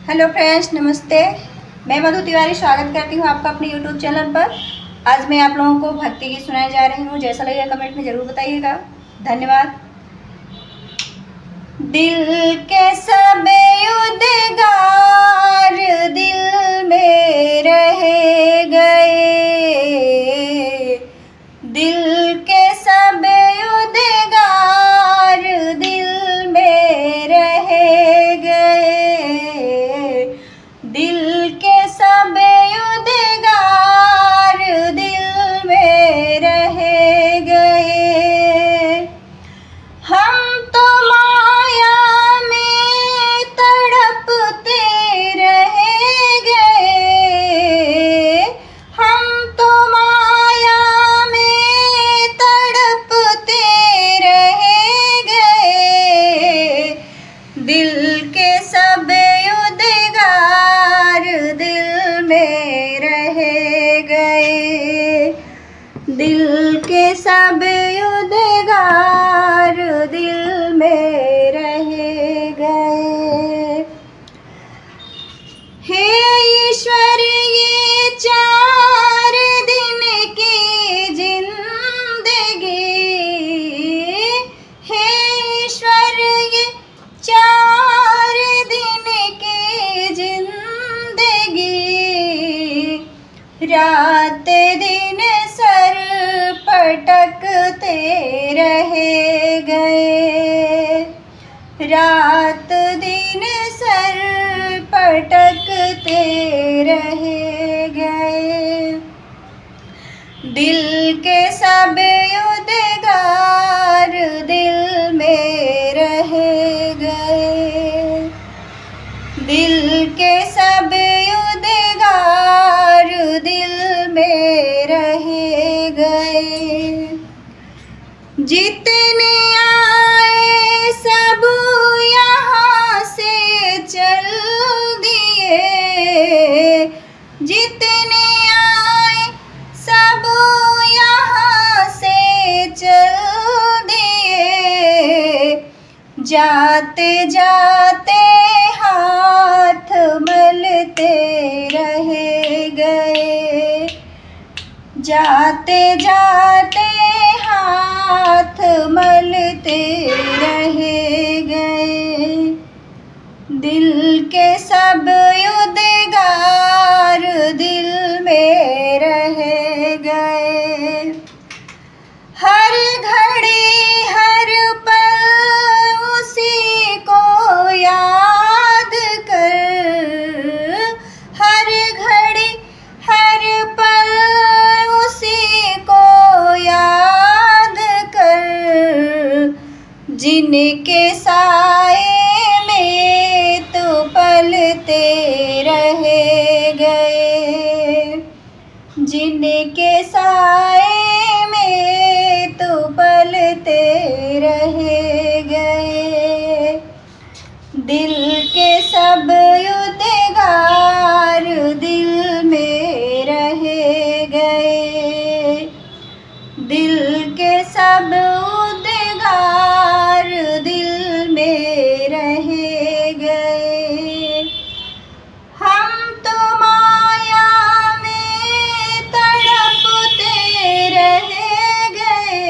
Hello friends, नमस्ते। मैं मधु तिवारी स्वागत करती हूँ आपका अपने यूट्यूब चैनल पर। आज मैं आप लोगों को भक्ति गीत सुनाने जा रही हूँ। जैसा लगेगा कमेंट में ज़रूर बताइएगा। धन्यवाद। दिल के सब उद्गार दिल में रह गए, दिल के सब उद्गार दिल में रह गए, दिल के सब उद्गार दिल में रह गए। हम तो माया में तड़पते रह गए, हम तो माया में तड़पते रह गए, दिल के सब उद्गार दिल में रह गए, दिल के सब उद्गार दिल में रह गए। हे ईश्वर, ये 4 दिन की जिंदगी, हे ईश्वर, ये 4 दिन की जिंदगी, रात दिन सर पटकते रह गए, रात दिन सर पटकते रह गए, दिल के सब उद्गार दिल में रह गए, दिल के सब उद्गार दिल में रह गए। जितने आए सब यहाँ से चल दिए, जितने आए सब यहाँ से चल दिए, जाते जाते हाथ मलते रह गए, जाते जाते हाथ मलते रह गए, दिल के सब उद्गार दिल में रह गए। हर घड़ी हर पल उसी को याद कर, हर घड़ी हर पल उसी को याद कर, जिनके साए में तो पलते रह गए, जिनके साए में तो पलते रह गए, दिल के सब उद्गार दिल में रह गए, दिल के सब उद्गार दिल में रह गए। हम तो माया में तड़पते रह गए,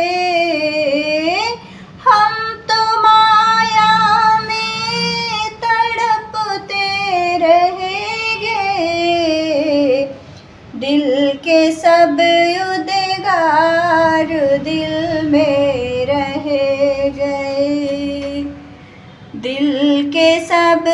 हम तो माया में तड़पते रह गए, दिल के सब उद्गार दिल में रह गए, दिल के सब